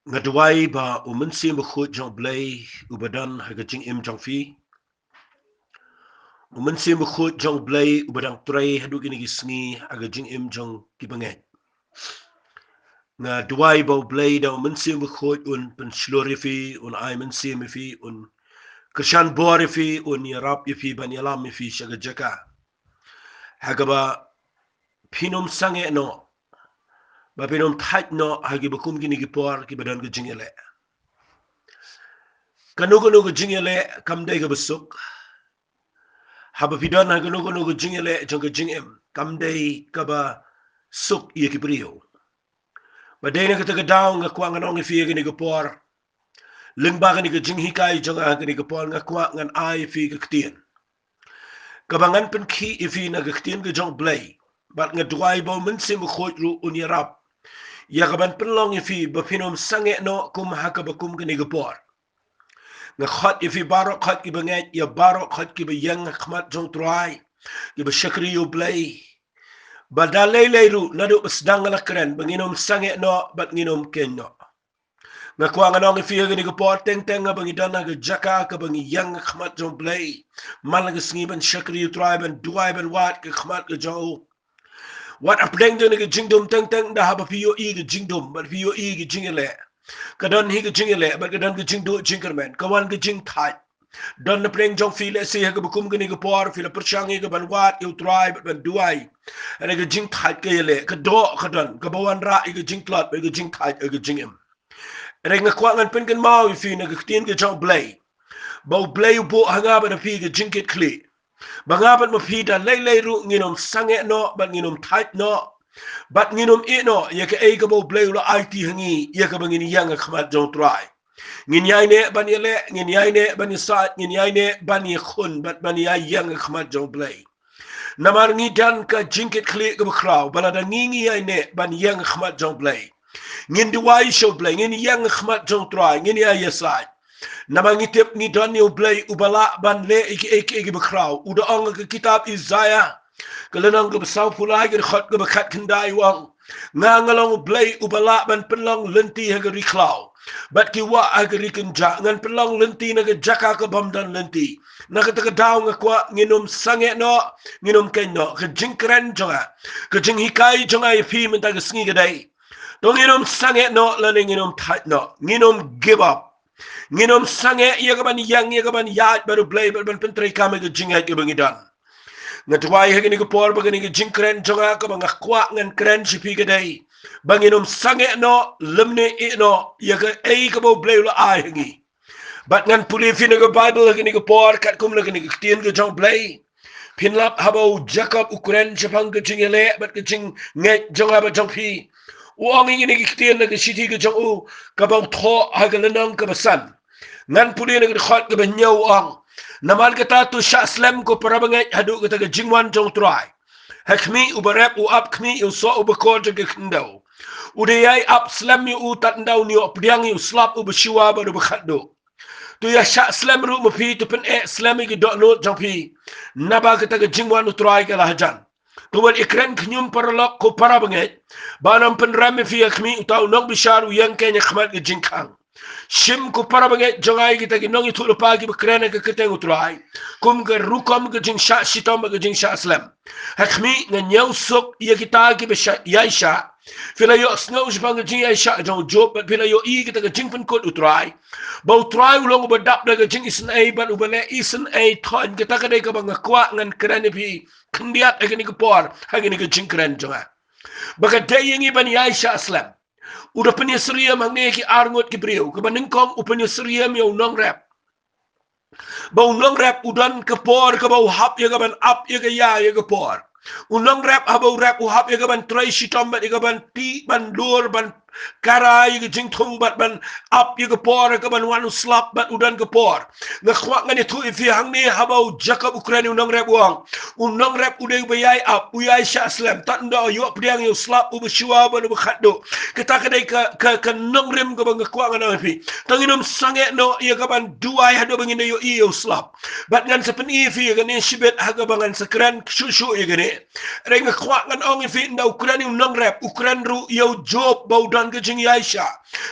Ngadwai ba umensi mkhut jong blay ubadan haga jing im jong fi. Umensi mkhut jong blay ubadang tray hadu gini gisngi haga jing im jong kibanget. Ngadwai ba blay da umensi mkhut un penslori fi un ay mensi mi fi un keshan bori fi un yarab fi ban yalam fi shaga jaka. Haga ba pinum sange no. Ba pinum thaj no hagi bakum gini gipor kibadan ga jingele. Kanu ga jingele kamday ga besuk. Haba pidan ha gano jingele jong jingem kamday kaba suk ye kibrio. Badai na kata daw nga kwa nga nong ifi gani gapor. Lingba gani ka jing hikai jong gani gapor nga kwa ngan ai ifi gaktian. Kabangan pen ki ifi na gaktian ka jong blay. Bat nga duwai baw mensim khoj ru unyarap. Ya kaban penlong ifi bapinom sange no kum hakabakum gani gapor. Nga khot ifi barok khot ki banget ya barok khot ki bayang khmat jong truai ki ba shakri yu blay badalay layru nadu basdang la kren banginom sange no bat nginom ken no nga kwa nga nong ifi gani ko por teng teng nga bangidan nga jaka ka bangi yang khmat jong blay malaga sngiban shakri yu truai ban duai ban wat ka khmat ka jong wat apdeng de nga jingdom teng teng da haba piyo i ga jingdom bat piyo i ga jingele kadon hi ga jingele bat kadon ga jingdo jingerman kawan ga jing thai don na preng jong file se ha ga bukum ga ni ga por file perchangi ga ban wat yu try ban duai ana ga jing thai ga yele ka do kadon ka bawan ra i ga jing klot ga jing thai ga jingem ana nga kwa ngan pen kan mau fi na ga tin ga jong blay bau blay bo hanga ba na fi ga jingkit kli bangabat mo fi da lay ru nginom sange no ban nginom thai no bat nginom ino ya ka ay ka bo blay lo IT hangi ya ka bangini yang khmat jong try ngin yai ne ban yele ngin yai ne ban saat ngin yai ne ban yi khun bat ban yai yang khmat jong blay namar ngi dan ka jinkit kli ka kraw balada ngi yai ne ban yang khmat jong blay ngin diwai show blay ngin yang khmat jong try ngin yai yasai namangi tip ni don ni blay ubala ban le iki bakraw uda ong ka kitab Isaiah kalanang ka basaw pulay ka khot ka bakat kendai wang nga ngalong blay ubala ban penlong lenti ha ka riklaw bat ki wa ha ka rikenja ngan penlong lenti na ka jaka ka bamdan lenti na ka taka daw nga kwa nginom sange no nginom ken no ka jingkren jonga ka jing hikai jonga ifi menta ka sngi kadai to nginom sange no lani nginom tat no nginom give up nginom sange iya kaban yang iya kaban yat baru blay ban pentri kami ke jingat ke bangidan ngatwai ha gini ko por ba gini ke jingkren jonga ka bang kwa ngan kren sipi kadai banginom sange no lemne no iya ka ai ka bo blay lo ai hangi bat ngan puli fi na bible ha gini ko por kat kum la gini ke tien ke jong blay pinlap habo jacob ukren japang ke jingele bat ke jing ngai jonga ba jong fi uang ini ni kitien na siti ke jong u ka bang tho ha ka lenang ka basan ngan puli na ke khot ka nyau ang namal kata tu sha slam ko parabangai hadu ka ta jingwan jong try hakmi ubarap u up khmi u so u bakor ke khndau udayai up slam u tat ndau ni op diang u slap u bshiwa ba du khaddo tu ya sha slam ru mo pi tu pen e slam ki do no jong pi naba ka ta jingwan u try ka lahajan tuwal ikren knyum paralok ko parabangai banam pen ram fi khmi utaw nok bishar u yang kenya khmat ke jingkhang shim ko parabangai jongai kita ki nong itu lupa ki bekrena ke keteng utrai kum ke rukom ke jing sha shitom ke jing sha aslam hakmi nganyau sok ya kita ki be yaisha fila yo snow jpang jing yaisha jong job fila yo i kita ke jing pen kot utrai bau trai ulong badap ke jing isn ai ban ubale isn ai thon kita ke dei ka bang kwa ngan krene pi khndiat ke ni ko por ha ni ke jing kren jonga baka dei ngi ban yaisha aslam udah penyesriam hangne ki arngot ki brio ke banengkong u penyesriam yo nong rap bau nong rap udan ke por ke bau hap ya ke ban up ya ke ya ke por unong rap abau rap u hap ya ke ban trai shitom ban ke ban ti ban lur ban karai ke jing thong ban up ya ke por ke ban wanu slap ban udan ke por na khwa ngani thu ifi hangne habau jacob ukraine unong rap wang unong rap udai bayai up uyai sha slam tanda yo priang yo slap u bshwa ban u khaddo kita kadai ka nong rem ke bang khwa ngana ifi tanginom sange no ya ke ban duai hado bangin yo yo slap bat ngan sepen ifi ke ne shibet haga bangan sekran shushu ya ke ne reng khwa ngan ong ifi nda ukraine unong rap ukraine ru yo job bau dan dan ke jing Aisha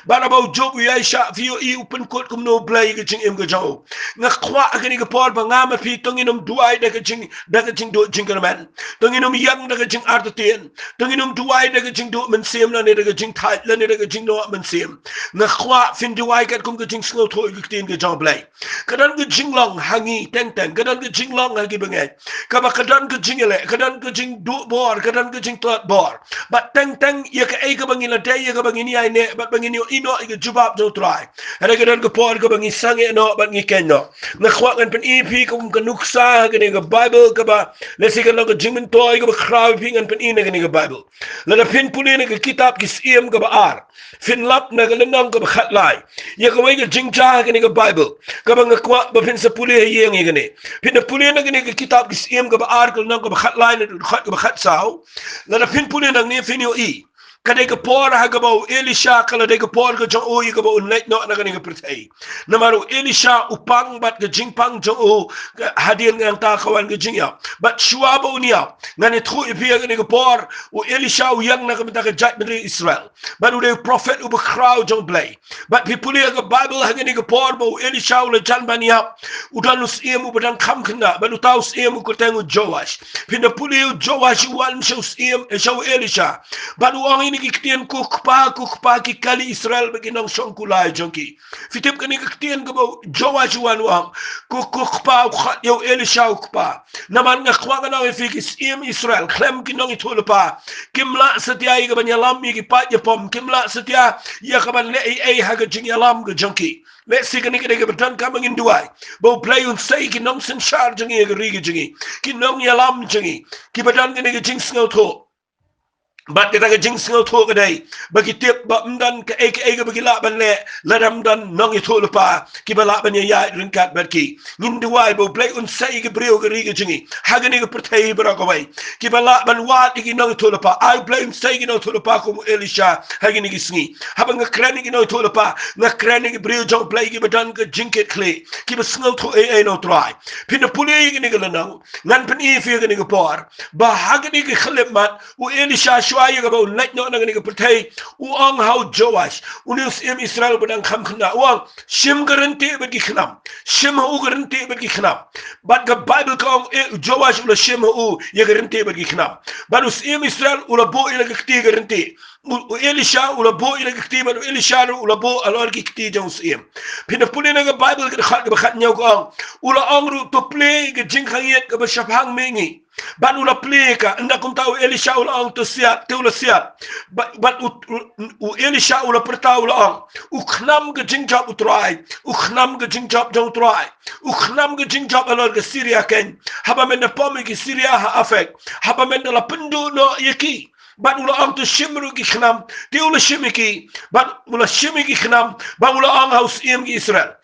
bana bau job Aisha vio I open court kum no play ke jing em ke jau nga khwa ke ni ke por ba nga ma pi tonginum duai de ke jing do jing ke man tonginum yang de ke jing artien tonginum duai de ke jing do men sem la ne de ke jing thai la ne de ke jing no men sem nga khwa fin duai ke kum ke jing slo thoi ke tin ke jau play kadan ke jing long hangi teng kadan ke jing long ha ki bengai ka ba kadan ke jing le kadan ke jing do bor kadan ke jing tot bor but teng ye ke ai ke bangi la dai ye ke bangi ni ai ne but bangi ni ino ke jubab jo try ada kadan ke por ke bangi sange no but ngi ken no na khwa kan pen EP kum ke nuksa ke ni ke Bible ke ba le si kan ke jing men toy ke ba kraw pi kan pen ine ke ni ke Bible la da pin puli ne ke kitab ki siem ke ba ar fin lap na ke lenang ke ba khat lai ye ke wai ke jing cha ke ni ke Bible ke ba ngakwa ba pin se puli ye ngi ke ni pin puli ne ke ni ke kitab ki siem ke ba ar ke lenang ke ba khat lai ne khat ke ba khat sao la da pin puli nang ni fin yo I kadai ke por ha ke bau Elisha kala dai ke por ke jong o I ke bau net no na ke ni ke pertai namaru Elisha upang bat ke jingpang jong o hadian ngang ta kawan ke jing ya bat shua bau ni ya ngani thu ipia ke ni ke por o Elisha u yang na ke mita ke jat negeri Israel bat u dai prophet u be crowd jong blai bat people ke Bible ha ke ni ke por bau Elisha u le jan ban ya u dan us em u badang kham khna bat u taus em u ko tengu Joash pinda puli u Joash wan shus em shau Elisha bat u ang ni kitien kukpa ki kali Israel beginang song kulai jongki fitip kani kitien ko Joash wan wang kukpa yo Elisha kukpa naman nga khwa na fikis im Israel klem kinong itulpa kimla setia ga banyalam mi pat ya pom kimla setia ya ka ban le ai ha ga jing yalam ga jongki le sikani ke ga betan ka mangin duai bo play un sei kinong sen char jongi ga ri ga jingi kinong yalam jingi ki betan ga jing sngo tho bat kita ke jing singo tho kedai bagi tiap ba mdan ke ga bagi la ban le la dam dan nong itu lupa ki bala ban ya ringkat berki ngin duai bo play un sai ke brio ke ri ke jingi hagani ke pertai bra ko bai ki bala ban wat ki nong itu lupa I play un sai ki nong itu lupa ko Elisha hagani ki singi habang ke krani ki nong itu lupa na krani ke brio jong play ki badan ke jingket kle ki ba singo tho no try pin puli ki ni ke lanang ngan pen I fi ke ni ke por ba hagani ke khlep mat u Elisha shwaya ga bau net no na ni ga pertai u ang hau Joash unius im Israel badang kham khna u shim garanti bagi khnam shim u garanti bagi khnam bat ga Bible ka Joash ula shim u ye garanti bagi khnam banus im Israel ula bo ila ga kti garanti u Elisha ula bo ila ga kti ban Elisha ula bo alor ki kti jong sim pina pulina ga Bible ga khat ga khat nyau ka ula ang ru to play ga jing khayet ga ba shapang mengi ban ula pleka nda kum tau Elisha ula ang to siat te ula siat ban u Elisha ula pertau ula ang u khnam ge jingjab utrai u khnam ge jingjab jong utrai u khnam ge jingjab alor ge Syria ken haba men pom ge Syria ha afek haba men la pendu no yeki ban ula ang to shimru ge khnam te ula shimiki ban ula shimiki khnam ban ula ang haus im ge Israel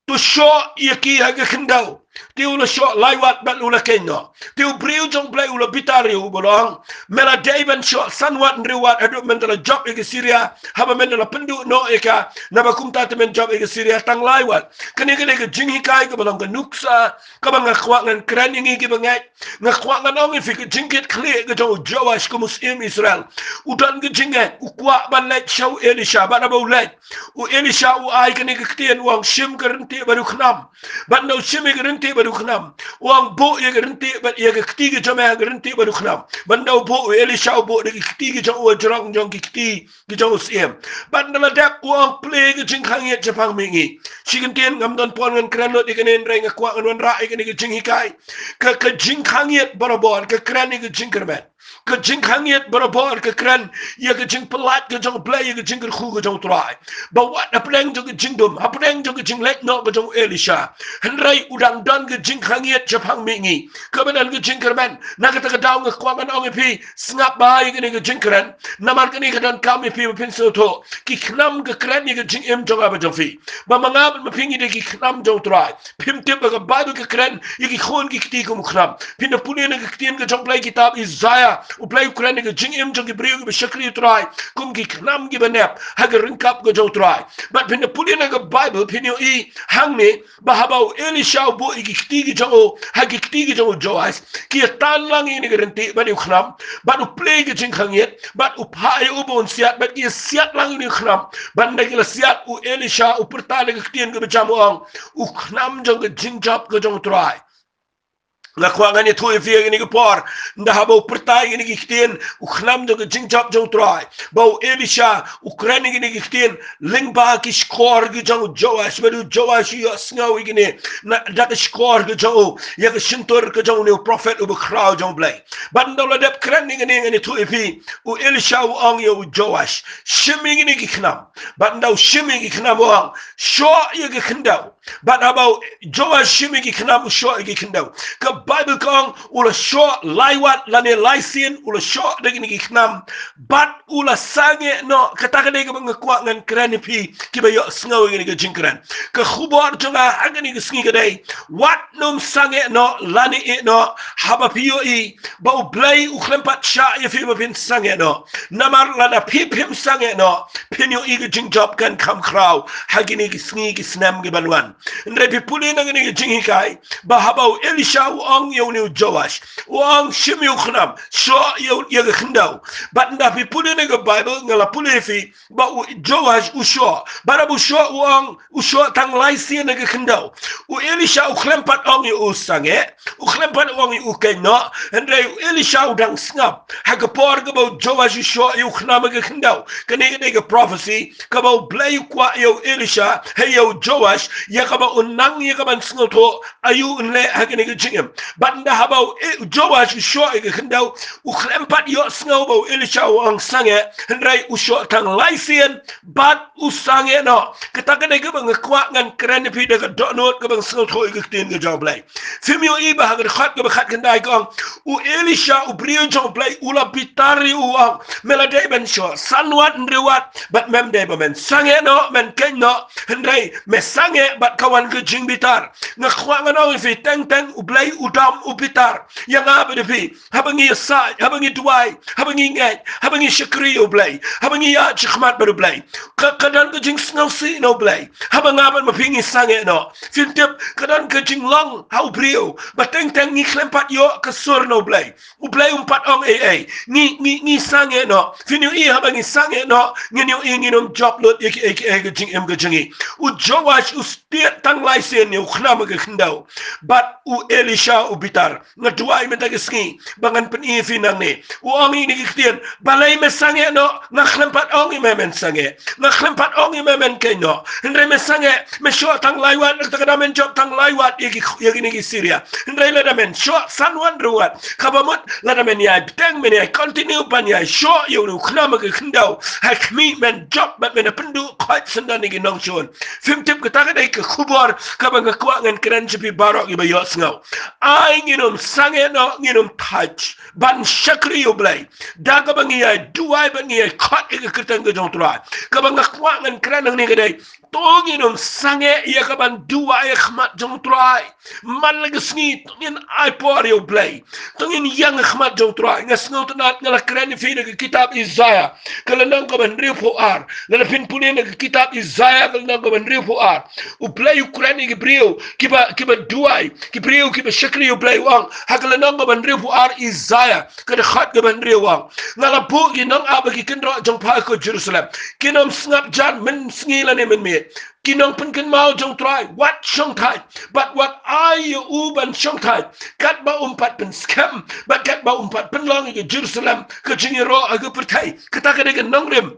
to show yeki ha ge khendau Tiu la shot laiwat bat ula keno. Tiu briu jong play ula bitariu bolong. Mela David shot sanwat nriwat aduk mentala job ege Syria. Haba mentala pendu no eka. Naba kumta temen job ege Syria tang laiwat. Kene ke jinghi kai ke bolong ke nuksa. Kaba ngakwak ngan keren ingi ke bengai. Ngakwak ngan ongi fik jingkit klik ke jong Joash ke muslim Israel. Udan ke jinghet. Ukwak ban let shaw Elisha. Ban abau let. U Elisha u ai kene ke ketien uang shim kerenti baru khnam. Ban no shim kerenti baru khnam uang bo ye garanti bat ye ketiga jama garanti baru khnam bandau bo Elisha bo de ketiga jong jong jong keti jong sim bandala dak uang play ke jing khang ye japang mingi sigentien ngam don pon ngan kran lo de kenen reng kwa ngan ra ke ni jing hikai ke jing khang ye barabor ke kran ni ke jing kermet ke jing khang ye barabor ke kran ye ke jing pelat ke jong play ye ke jing khu ke jong try ba wat apeng jong ke jing dum apeng jong ke jing let no ke jong Elisha henrai udang dan ke jing khangiet japang mingi kebenan ke jing kerman na kata ke daung ke kwangan ong pi sngap bai ke ni ke jing kran namar ke ni ke dan kami pi pin so to ki knam ke kran ni ke jing em jong aba jong fi ba mangab ma pingi de ki knam jong try pim tip ke ba ke kran ye ki khon ki kti ko khnam pin puli ne ke tin ke jong play kitab Isaiah uplay Ukraine ke jing em jong ke brio ke shakri try kum ki knam ki banep ha ke ringkap ke jong try but pin puli na ke Bible pin yo I hang ne ba habau Elisha bo I ki ki jong ha ki ki jong Joash ki tan lang ini ke renti ba ni knam but uplay ke jing khang yet but upha yo bon siat but ki siat lang ini knam ban ke siat u Elisha u pertale ke tien ke jamuang u knam jong ke jing job ke jong try la kwa ngani thu efie ni ke por nda habo pertai ni ke tien u khnam do ke jing job jong try bo Elisha Ukraine ni ke tien ling ba ki skor ke jong Joash bedu Joash yo sngaw ni na da ke skor ke jong ya ke sintor ke jong ni prophet u khraw jong blai ban do la dep kran ni ngani thu efie u Elisha u ong yo Joash shimi ni ke khnam ban daw shimi ke khnam ong sho ye ke khndaw ban habo Joash shimi ke khnam sho ye ke khndaw ka Bible kong ula short laiwat lane laisien ula short dengan ni knam bat ula sange no kata kene ke mengkuat ngan keren pi kiba yo sngaw ngani ke jingkran ke khubor jonga agani ke sngi kedai wat num sange no lane e no haba pio I ba blai u klempat sha ye fi pin sange no namar lana pi pim sange no pin yo I ke jing job kan kam kraw hagini ke sngi ke snam ke balwan ndre pi puli ngani ke jingi kai ba haba Elisha ong yo ni Joash ong shimi ukhnam so yo ye khndaw but nda pi puli ne ke Bible ngala puli fi ba Joash usho bara bu sho ong usho tang laisi ne ke khndaw u Elisha u klempat ong yo usange u klempat ong yo ukeno andre Elisha udang snap ha ke por ke ba Joash usho yo khnam ke khndaw kene ke prophecy ke ba blai kwa yo Elisha hey yo Joash ya ka ba unang ya ka ban sngoto ayu unle ha ke ne ke jingem banda habau Joash usho ke khndaw u klempat yo sngaw ba Elisha ang sange hendrai usho tang laisien bat usange no ketakane ke bang kwa ngan keren pi de donot ke bang sngaw thoi ke tin ke joblai fimio I ba ha khat ke khat khandai kong u Elisha u brio joblai ula bitari u ang melade ben sho sanwat ndrewat bat mem de ba men sange no men ken no hendrai me sange bat kawan ke jing bitar ngakwa ngano fi teng teng u blai udam upitar yang apa depi habangi sa habangi duai habangi ngai habangi shakri oblay habangi ya chkhmat baru blay kadan ke jing snau si no blay habang apa mapingi sange no fintip kadan ke jing long hau brio bateng teng ni klempat yo kasur no blay ublay umpat ong ni sange no finu I habangi sange no nginyo nginom job lot ke jing em ke jingi u Joash u stiet tang laisen yo khnam ke khndaw but u Elisha u bitar nga duai men tagi ski bangan pen ifi nang ni uangi ni kitien balai me sange no nga khlempat ongi men sange nga khlempat ongi men keno ndre me sange me sho tang laiwat takada men job tang laiwat yegi ni Syria ndre la men sho sanwan ruat kabamut la men ya teng men ya continue pan ya sho yo nu khnam ke khndaw hakmi men job bat men pendu khait sendan ni nong chon fim tip ke takada ke khubor kabang kwa ngan kran chipi barok iba yo sngaw ai nginom sange no nginom touch ban shakri yo blai daga bangi ai duai bangi ai khat ke kertan ke jong tra ka bang kwa ngan kran ni ke dai to nginom sange ya ka ban duai khmat jong tra man lag sni ngin ai por yo blai to ngin yang khmat jong tra ngas no tanat ngala kran fi ke kitab Isaiah kala nang ka ban ripo ar ngala pin punin ke kitab Isaiah kala nang ka ban ripo ar u blai Ukraine ke brio kiba duai ki brio kiba shakri yo blai wang hakala nang ban ripo ar Isaiah kada khat ke ban rio wang ngala bu ki nang aba ki kendro jong pa ko Jerusalem kinom snap jan men sngi la ne men me kinong pen ken mau jong try what shong thai but what I you uban shong thai kat ba umpat pen scam but kat ba umpat pen long ke Jerusalem ke jingiro aga pertai kata ka de nong rem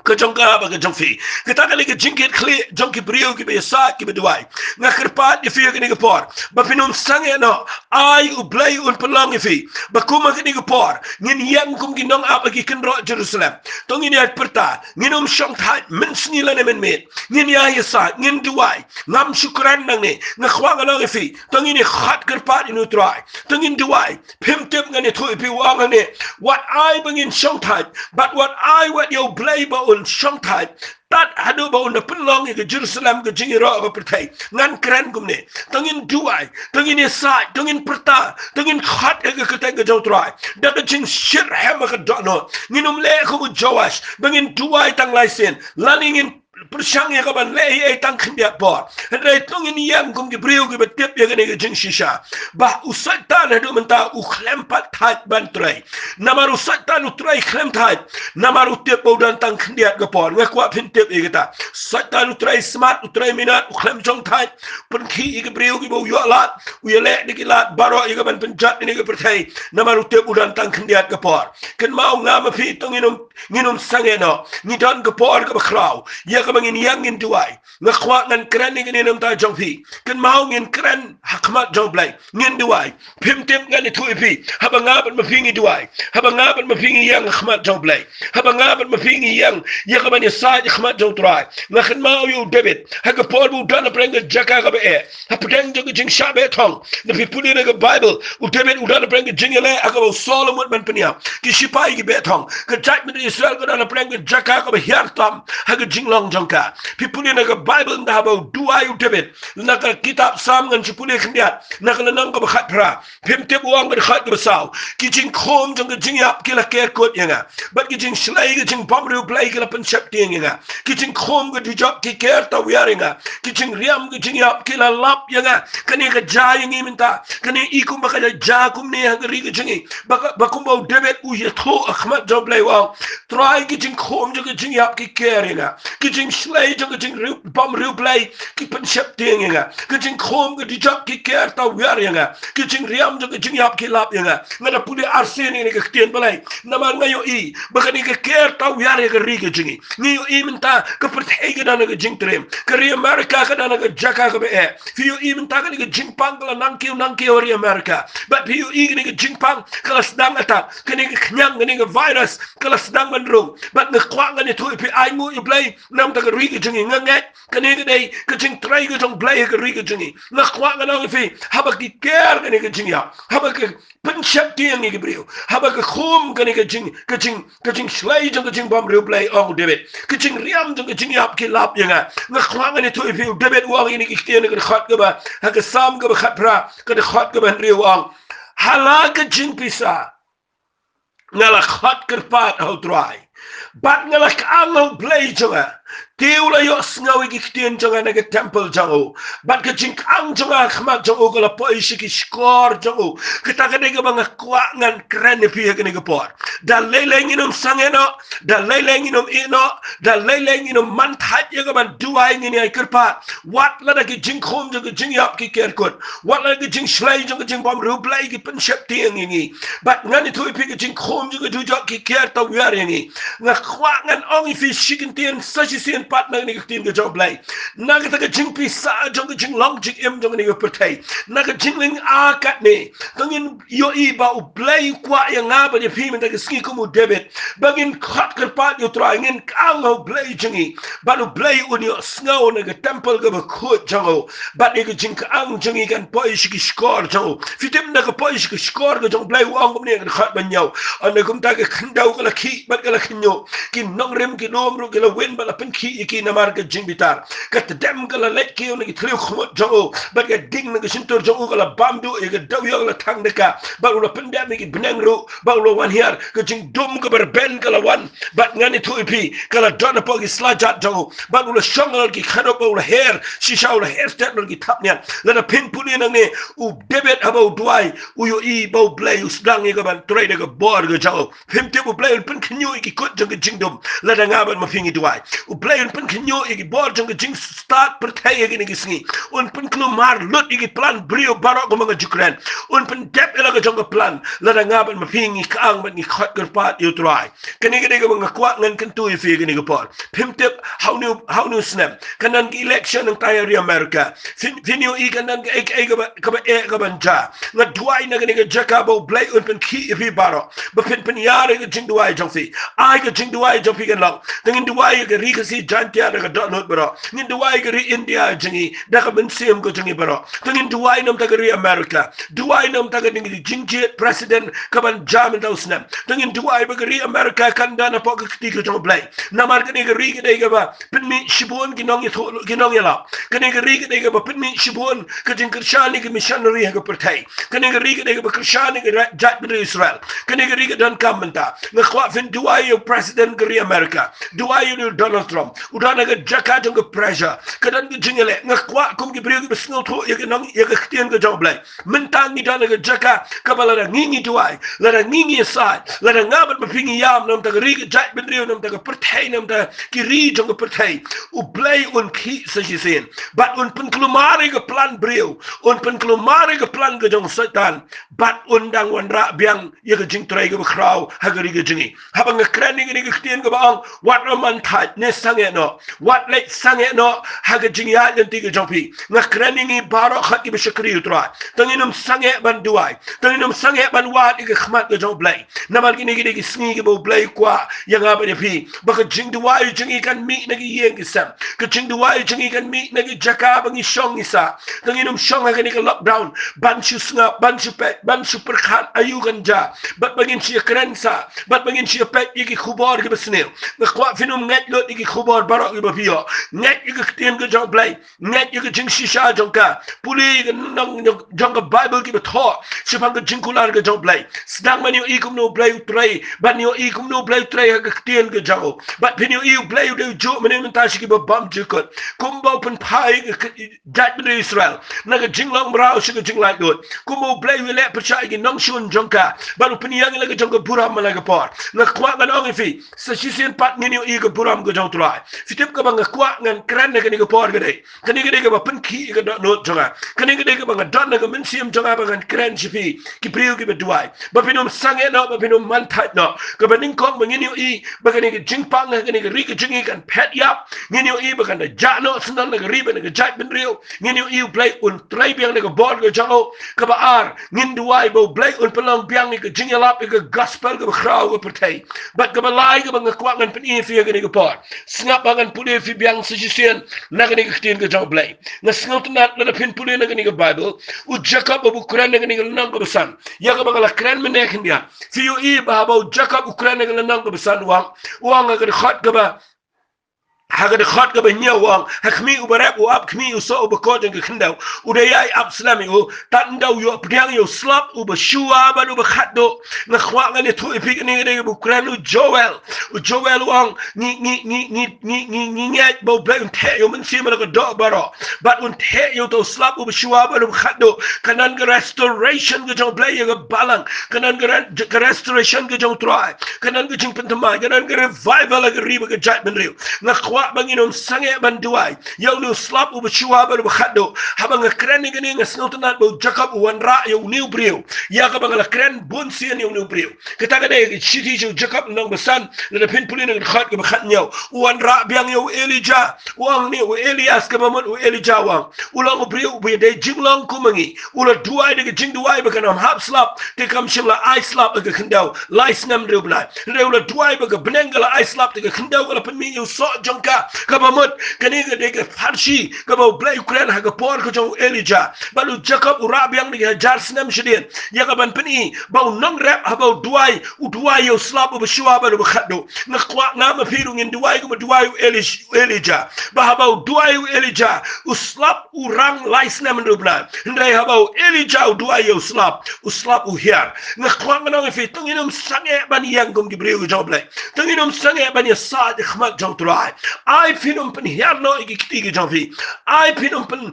ke jong ka ba ke jong fi kita kali ke jingkit kli jong ki brio ki be sa ki be duai nga kerpat di fi ke por ba pinum sange no ai u blai un pelang fi ba kuma ke ke por ngin yang kum ki nong apa ki kenro Jerusalem tong ini at perta nginum shong thai men snila ne men met ngin ya sa ngin duai ngam syukran nang ne nga khwa nga fi tong ini khat kerpat inu try tong in duai pim tip nga ne thui pi wang ne what I bangin shong thai but what I what yo blai ba un shong thai tat hadu ba un penlong ke Jerusalem ke jing ro ke pertai ngan keren gumne tangin duai tangin sai tangin perta tangin khat ke ketai ke jau trai da ke jing shir hem ke dono nginum le ko Joash bangin duai tang lai sen laningin persang ya kaban lei tang khindia por rei tongin yang kum ki briu ki betep ya gane jing shisha ba usatan hadu menta u khlem pat that ban trai namaru satan u trai khlem that namaru tep bodan tang khindia ke por nga kwa phin tep e kita satan u trai smart u trai minat u khlem jong that pen khi ki briu ki bo yo lat u ye le ki lat baro ya kaban penjat ni ke perthai namaru tep udan tang khindia ke por ken mau nga ma phi nginum sangeno ni don ke por ke bakrau ya mangin yang in duai nga khwa ngan kran ni ngin ta jong phi kan mau ngin kran hakmat jong blai ngin duai phim tem ngan ni thui phi haba nga ban ma phi ngi duai haba nga ban ma phi ngi yang hakmat jong blai haba nga ban ma phi ngi yang ya ka ban ya sa hakmat jong trai nga kan mau yu David ha ka por bu dan preng jaka ka be ha preng jong jing sha be thong na phi puli na ka Bible u David u dan preng jing le aka Solomon ban pania ki sipai ki be thong ka jat mi Israel ka dan preng jaka ka be hiar tam ha ka jing long ka pipuli na ka Bible na ba duai u David na ka kitab Sam ngan chipuli khniat na ka nang ka khat pra phim te buang ba khat ka saw ki jing khom jong ka jing yap ki la ker kot yanga bat ki jing slai ki jing pamru play ki la pen chap ting yanga ki jing khom ka di job ki ker ta wiaringa ki jing riam ki jing yap ki la lap yanga kani ka ja yangi minta kani ikum ba ka ja kum ne ha ri ki jingi ba kum ba David u ye tho akhmat job lay wa try ki jing khom jong ka jing yap ki ker yanga ki jing slay jong jing bom riu play ki pen shep ting nga ki jing khom ki dijak ki ker ta wer nga ki jing riam jong jing yap ki lap nga nga da puli arsen ni ki tien balai na ma nga yo i ba ka ni ki ker ta wer nga ri ki jing ni yo i minta ka perthai ga na ga jing trem ka ri America ka na ga jaka ka be fi yo i minta ka ni ki jing pang la nang ki ri America but fi yo i ni ki jing pang ka sedang ata ka ni ki knyang ni ki virus ka sedang mandrung but nga kwa nga ni thu pi ai mu i play nam ta ka ri ki jing nga ngat kani ka dai ka jing trai ka jong play ka ri ka jing nga kwa nga na fi haba ki ker ka ni ka jing ya haba ka penchap tiang ni ki brio haba ka khum ka ni ka jing slay jong ka jing bom riu play ong David ka jing riam jong ka jing yap ki lap nga kwa nga ni thu fi David wang ni ki tiang ka khat ka ba ha ka sam ka ba khat pra ka de khat ka ban riu ong hala ka jing pisa ngala khat kerpat au try bat ngala ka ang play jonga Tiula yo sngawi ki ktien jonga na ke temple jongo bat ka jing ang jonga khmat jongo kala po isi ki skor jongo kita ka nega mga kwa ngan kren pi ka nega por da leleng inom sangeno da leleng inom ino da leleng inom mantat ya ka ban duai ngini ay kerpat wat la da ki jing khom jonga jing yap ki kerkot wat la ki jing shlai jonga jing bom rublai ki pen shep tiang ngi bat ngani thui pi ki jing khom jonga du jok ki ker ta wer ngi nga kwa ngan ong fi shikin tien sashi sien pat na ni tin ka job lay na ka ta jing pi sa jong ka jing long jing em jong ni ka pertai na ka jing ling a kat ni tangin yo i ba u play kwa ya nga ba ni pi men ta ski ko mu David bagin khat ka pat yo tra ngin kang ho play jingi ba no play un yo snow na ka temple ka ba khot jong ba ni ka jing ang jingi kan poi shi ki score jong fitem na ka poi shi ki score ka jong play wang ko ni ka khat ban nhau an na kum ta ka khandau ka la khi ba ka la khnyo ki nong rem ki nom ru ki la wen ba la pen khi ki na mar ka jing bitar ka dem ka la let ki on ki thliu khmot jong ba ka ding na ka sintor jong ka la bam du e ka daw yo la thang de ka ba la pen dem ki benang ru ba lo wan hier ka jing dum ka ber ben ka la wan ba ngani thu pi ka la don po ki slajat jong ba la shongal ki khano ba la hair si shaw la hair step ki thap nya la na pin puli na ne u David about duai u yo i ba play u sdang ka ban trai de ka bor ka jong him te u play pen khnyo ki kot jong jing dum la da nga ban ma fingi duai u play pen khnyo ki bor jong jing start perthai ki ni sngi un pen klo mar lut ki plan brio barok ko mga jukran un pen dep ela ka jong plan la da nga ban ma fingi kang ban ni khat ker pat you try kani ki mga kwa ngan kan tu fi ki ni ka por him te how new snap kanan ki election ng tayo ri America finyo i kanan ka ban ja nga duai na ni ka jakabo play un pen ki fi barok ba pen yare ka jing duai jong fi ai ka jing duai jong fi kan lang tengin duai ka ri ka si jantia daga donut baro ngin duai gari India jingi daga bensim ko jingi baro ngin duai nam daga ri America duai nam daga dingi jingjit president kaban jam daw snam ngin duai bagari America kan dana pok kiti ko jong blai namar kani gari gade ga ba pinmi shibon ginong yala kani gari gade ga ba pinmi shibon ka jing krishani ki missionary ha ga pertai kani gari gade ga ba krishani ga jat bin Israel kani gari ga dan kamenta ngakwa fin duai yo president gari America duai yo Donald Trump udana ga jaka jong ga pressure kadan ga jingale ngakwa kum gi brio gi besngo tho ya ga nong ya ga ktien ga jong blai mentang ni dana ga jaka kabala da ngingi duai la da ngingi sai la da ngabat mapingi yam nam ta ri ga jat bin rio nam ta ga pertai nam ta ki ri jong ga pertai u blai un ki sa ji sen bat un pen klumari ga plan brio un pen klumari ga plan ga jong satan bat un dang wan ra biang ya ga jing trai ga ba kraw ha ga ri ga jingi ha ba nga krani ga ni ga ktien ga ba wat a man thai ne sange no wat le sange no ha ga jing ya len ti ga jong pi nga krani ni baro khat ki ba shakri utra tanginum sange ban duai tanginum sange ban wat ga khmat ga jong blai namal ki ni gi sngi ga bo blai kwa ya ga ba ni pi ba ga jing duai jing ikan mi na gi yeng gi sam ga jing duai jing ikan mi na gi jaka ba gi shong isa tanginum shong ga ni ga lockdown ban chu snga ban chu pe ban chu per khat ayu gan ja bat bagin chi kren sa bat bagin chi pe gi khubor gi besne ga kwa finum ngat lo gi khubor baro gi ba pio ngat gi ktien ga jong blai ngat gi jing shisha jong ka puli ga nong jong ga bible gi ba tho sipang ga jing kular ga jong blai sedang man yo i kum no blai utrai ban yo i kum no blai utrai ga ktien ga jong bat pin yo i blai de jo men men ta shi gi ba bam jukot kum ba pen pai ga jat bin Israel na ga jing long brau shi ga jing lai lot kum mo blai wi le percaya gi nong shun jong ka ban pin yang la ga jong ga buram la ga por na kwa ga nong fi sa shi sen pat ni yo i ga buram ga jong trai fitep ka ba ga kwa ngan kran na ga ni ga por ga dei ka ni ga ba pen ki ga no jonga ka ni ga ba ga don na ga min sim jonga ba ngan kran shi fi ki priu ki ba duai ba pinum sange no ba pinum man thai no ka ba ning kong ba ngin yo i ba ga ni ga jing pang ga ni ga ri ga jing i kan pet yap ngin yo i ba ga na ja no snan na ga ri ba na ga jat bin rio ngin yo i play un trai biang na ga bor ga jango ka ba ar ngin duai bo play un pelong biang ni ga jing yalap ga gospel ga khrau ga pertai bat ga ba lai ga ba nga kwa ngan pen i fi ga ni ga por snap ba ngan puli fi biang si sien na ga ni ga tin ga jang play na snot na na pin puli na ga ni ga bible u jacob bu kuran na ga ni ga nang ga san ya ga ba la kran men ne kin dia fi yo i ba ba jacob u kuran na ga nang ga san wang ga khat ga ba haga de khat ga banya wang hakmi ubarab u ab khmi u so u ko jeng khindau u de yai ab slami u tan dau yo pdiang yo slap u ba shua ba u ba khat do na khwa ga ne thu ipik ni de bu kran u joel wang ni ngat bo blai un the yo men sim la ga do baro but un the yo to slap u ba shua ba u khat do kanan ga restoration ga jong blai ga balang kanan ga restoration ga jong try kanan ga jing pentama kanan ga revival ga riba ga jat ben riu na banginum sange banduai yau nu slap u bchua ba khado habang kren ni ngani ngasnotan bo jacob wanra yau new brio ya ka bang la kren bon sien yau new brio kita ga de chiti jacob nang besan le pin pulin ng khat ga khat nyau wanra biang yau elija wang ni u elias ka mamon u elija wang ulang brio bu de jinglong kumangi ula duai de jing duai ba kanam hap slap te kam shimla I slap ga khandau lais nam rubla reula duai ba ga benengala I slap te ga khandau ga pen mi yau so jong kabamut kani ga de farshi kaba blai ukraine ha ga por ko jong elija balu jacob urabiang ni jar snam shidin ya ga ban pini ba nong rap ha ba duai u duai yo slap ba shua ba ba khado na kwa na ma firu ngin duai ko duai elija ba ha ba duai elija u slap u rang lai snam rubla ndai ha ba elija u duai yo slap u here na kwa na fi tunginum sange ban yang gum gibreu joblai tunginum sange ban ya sa khmat jong trai ai pinum pen herno ikiti jongfi ai pinum pen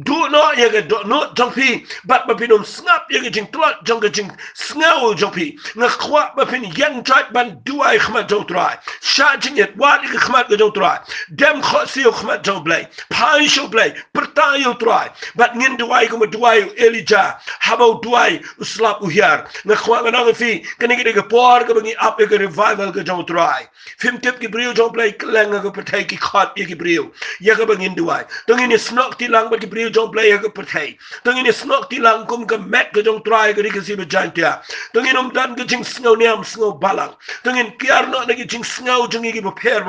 do no yaga do no jongfi bat ba pinum snap yaga jing tlot jing snau jongfi na khwa ba pin yang chat ban do ai khmat jong trai sha jing et wa ik khmat jong trai dem khosi khmat jong blai pai sho blai perta yo trai bat ngin do ai ko do ai elija habo do ai slap u hier na khwa na fi kan ik de por ko bangi ap ik revival ko jong trai fim tip ki brio jong blai klang ko pertai ki khot ye ki brio ya ka bangin duai tong ini snok tilang ba ki brio jong play ya ka pertai tong ini snok tilang kum ka met ka jong try ka ri ka si ba jantia tong ini dan ka jing sngo niam sngo balang tong in kiar no na ki jing sngo jong ki ba per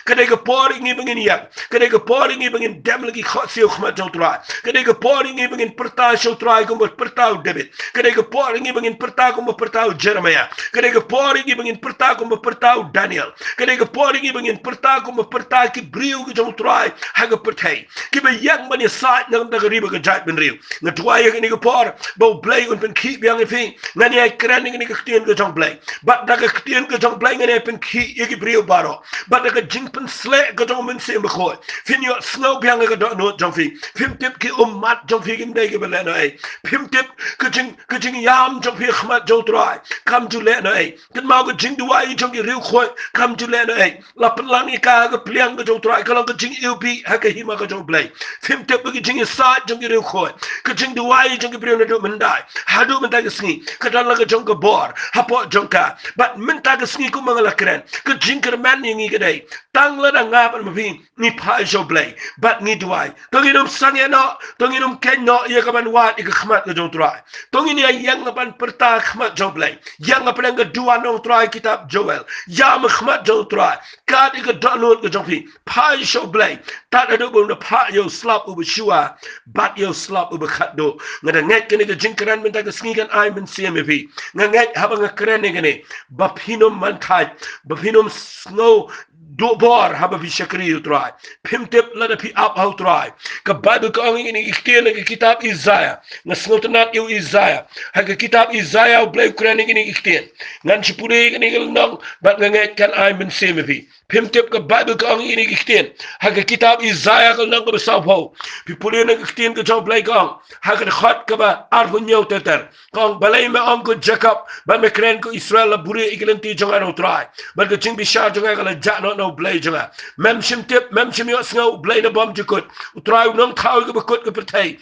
kadai ka por ngi bangin ya kadai ka por ngi bangin dem lagi khot si khmat jong try kadai ka por ngi bangin perta show try kum ba perta debit kadai ka por ngi bangin perta kum ba perta Jeremiah kadai ka por ngi bangin perta kum ba perta Daniel kadai ka por ngi bangin perta kum ba perta ki brio ki jong try ha ka pertai ki ba yang ban ya sa nang da riba ka jat ben rio na try ka ni ka por ba play un pen ki biang fi ngani ai kran ni ka tien ka jong play ba da ka tien ka jong play ngani pen ki ki brio baro ba da ka jing pen sle ka jong men se ba khoi fin yo snow biang ka do no jong fi phim tip ki mat jong fi kim dai ka ba le no ai phim tip ka jing yam jong fi khmat jong try kam ju le no ai kin ma ka jing duai jong ki riu khoi kam ju le no ai la pen lang ni ka pliang ka jong try ka lang ka jing UP ha ka hima ka jong play phim tip ka jing sa jong ki riu khoi ka jing duai jong ki brio na do men dai ha do men dai ka sngi ka dan la ka jong ka bor ha po jong ka but men ta ka sngi ku mangala kren ka jing ker man ni ngi ka dai tang la da nga pa ma phi ni pa jo play but ni duai tong inum sang ya no tong inum ken no ya ka ban wat ik khmat ka jong try tong ini yang ban perta khmat jong play yang apa yang ka dua nong try kitab Joel ya ma khmat jong try ka ik download ka jong phi pa jo play ta da do bum da pa yo slap u shua but yo slap u khat do ngada ngai ke ni ka jing kran men ta ka sngi kan ai men CMP ngai ha ba nga kran ni ni ba phinom man thai ba phinom snow do bor haba fi shakri utrai phim tip la da fi up how try ka bible ka ang ini ikten ka kitab Isaiah na snot na yu Isaiah ha ka kitab Isaiah blay ukrainic ini ikten ngan chipure ni nang bat ngai kan ai men CMP phim tip ka bible ka ang ini ikten ha ka kitab Isaiah ka nang ka sa ho fi pure na ikten ka job blay ka ha ka khat ka ba arhun yau teter kong balay me ang ko Jacob ba me kren ko Israel la bure iglenti jonga no try ba ka jing bi sha jonga ka la ja no blay jonga mem shim tip mem shim yo sngo blay na bom jukut utrai nong thau ka bakut ka pertai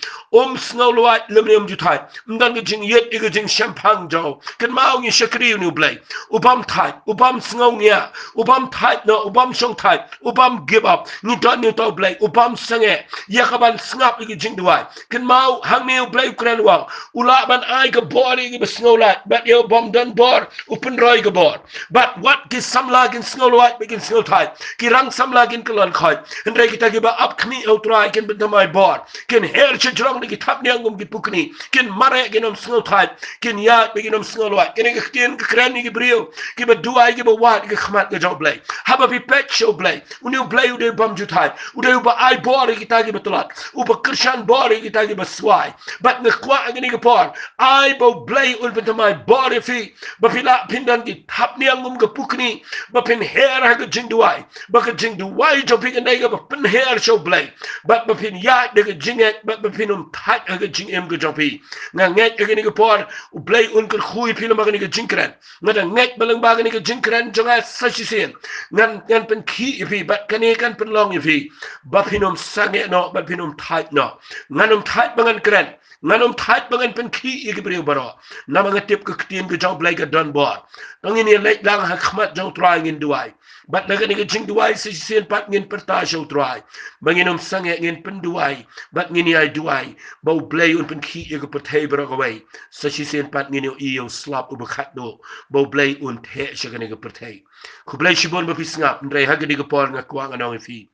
sngo luat lemnium jutai mdan ka jing yet ka jing champagne jo kan mau ni shakri nu blay ubam thai ubam sngo nia ubam thai no ubam shong thai ubam give up ni don ni to blay ubam sange ya ka ban snap ka jing duai kan mau hang ni blay kren wang ula ban ai ka body ka sngo lat but yo bom don bor upen roi ka bor but what ki samla kin sngo luat begin sngo thai kirang samla kin kelon khoi ndre kita ki ba up khmi outrai kin bentamai bor kin her chjrong ni ki thap ni angum ki pukni kin mare ginom sngo thai kin ya beginom sngo luat kin ki tien ka kran ni ki brio ki ba duai ki ba wat ki khmat ka job blay haba pi pet show blay uni blay ude bom ju thai ude ba ai bor kita ki betulat uba krishan bor kita ki ba swai but ne kwa ngini ki por ai bo blay ul bentamai bor fi ba pila pindan ki thap ni angum ka pukni ba pin her ha ka jing duai ba ka jing duai jo pin ndai ka ba pin her show blay ba pin ya de ka jing et ba pinum thak ha ka jing em ka jo pi nga nget ka ni ka por u blay un ka khui pila ma ka ni ka jing kran nga da nget balang ba ka ni ka jing kran jo nga sa chi sen ngan pen ki fi ba ka ni kan pen long fi ba pinum sange no ba pinum thak no nganum thak bangan kran nganum thak bangan pen ki e ki brio baro na mga tip ka tien ka jo blay ka don bor nang ini lek lang ha khmat jo try ngin duai bat na ka jing duai sa sen pat ngin perta show try banginom sange ngin pen duai bat ngini ai duai ba blay un pen ki e ka pertai baro ka wai sa sen pat ngini iyo slap u bakhat do ba blay un the sha ka ni ka pertai ku blay shibon ba pisngap ndrai ha ka ni ka por nga kwa nganong fi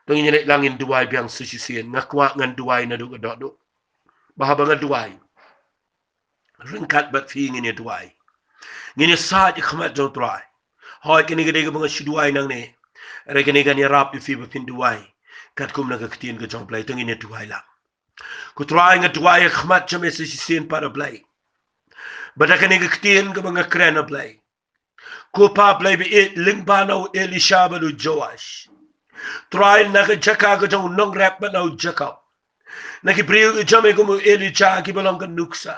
tong ini lek langin duai biang sa sen nga kwa ngan duai na do ka do bahaba nga duai ringkat bat fi ngini duai ngini sa ji khmat jo try hoy kini gede ga mga shiduai nang ne re kini ga ni rap fi ba pin duai kat kum na ga ktin ga jong play tong ini duai la ku try nga duai khmat chame si sin para play bada kini ga ktin ga mga krena play ku pa play bi it ling ba no Elisha ba do Joash try na ga jaka ga jong nong rap ba no Jacob na ki priyo ga chame ko mo Elijah ki balong ka nuksa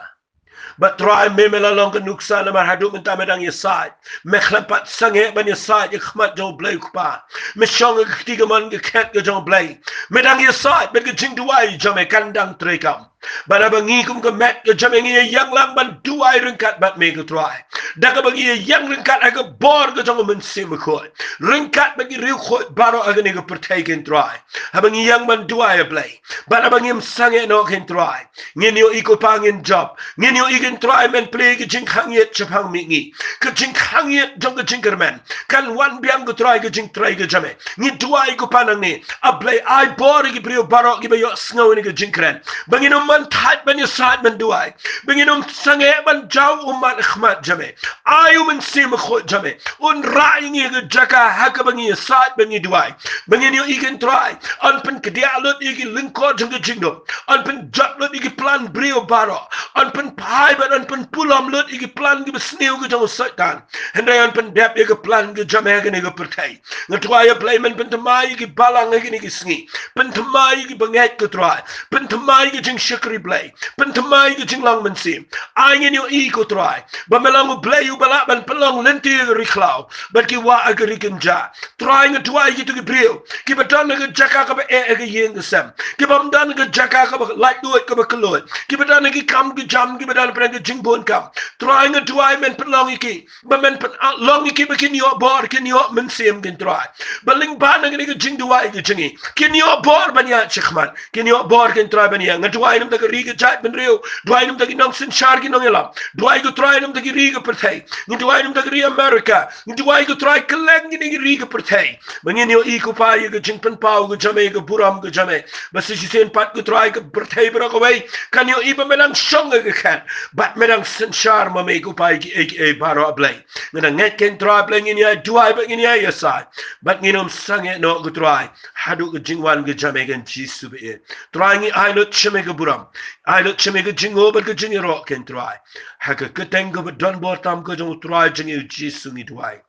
but try me melalong ka nuksa na marhadu men tamadang yasad me khlampat sange ban yasad khmat jo blay pa me shong ka tiga man ka khat ka jo blay me dang yasad ben ka jing duai jo me kandang trekam Bana bangi kum ke met ke jam yang lang ban duai ringkat bat me ke try. Da ka bagi yang ringkat aga bor ke jang men sim ko. Ringkat bagi riu ko baro aga ne ke pertai ken try. Ha bangi yang ban duai play. Bana bangi sange no ken try. Ngin yo iko pangin job. Ngin yo ikin try men play ke jing khang yet chapang mi ngi. Ke jing khang yet jang ke jing kermen. Kan wan biang ke try ke jing try ke jame. Ngi duai ko panang ni. A play ai bor ke brio baro ke bayo sngaw ni ke jing kren. Bangi no man tat ban yo saat man duai. Bangi no sange ban jaw umat khmat jame. Ayu men sim ko jame. Un rai ngi ke jaka haka bangi saat bangi duai. Bangi yo ikin try. An pen ke dia lut ikin lingkor jang ke jing do. An pen jat lut ikin plan brio baro. An pen pai ban an pen pulam lut ikin plan ke besneu ke jang setan. Hendai an pen dep ikin plan ke jame ke ne ke pertai. Ngatwaya play men pen temai ikin balang ikin ikin sngi. Pen temai ikin banget ke try. Pen temai ikin jing syakri play. Pen temai ikin jing lang men sim. Angin yo iko try. Bamelang play yu balak ban pelong lenti riklau. Ban ki wa agarikin ja. Try ngatwaya gitu ke brio. Ki badan ke jaka ke ke yeng ke sam. Ki bamdan ke jaka ke like duit ke keluar. Ki badan ke kam ke jam ki badan pen ke jing bon kam. Try ngatwaya men pelong iki. Bamen pen long iki bikin yo bor kin yo men sim kin try. Baling ban ke jing duai ke jingi. Kin yo bor ban ya chikman. Kin yo bor kin try ban ya ngatwaya nam ke riga chat ben rio. Duai nam ke nong sin shar ki nong elam. Duai ke try nam ke riga pertai. Duai nam ke ri America. Duai ke try keleng ni riga pertai. Bangin yo iko pa yo ke jing pen pau ke jame ke buram ke jame. Basi si sen pat ke try ke pertai bra ko wei. Kan yo iba melang song ke kan. Bat melang sin shar ma me ko pa ki baro ablay. Ngana nget ken try play ngin ya duai ba ngin ya sa. Bat nginom sange no ke try. Hadu ke jingwan ke jame ken jisu be. Try ngi ai lot chame ke buram. Ai lot chame ke jingo ba ke jingiro ken try. Ha ke keteng ke don bor tam ke jong try jingi jisu ngi duai.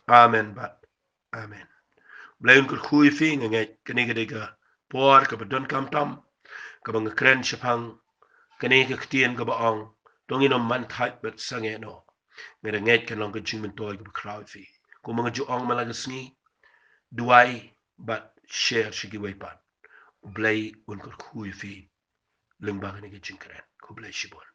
Amen bat. Amen. Blayon ko khui fi ngai kani ke dega por ke don kam tam ke bang kren chapang kani ke ktien ke baong dongin man thait bet sange no ngai ngai kan long ke jing men toy ke crowd fi ko mga ju ong malaga sngi duai bat share shigi way pat blay un ko khui fi leng ba kani ke jing kren ko blay shibon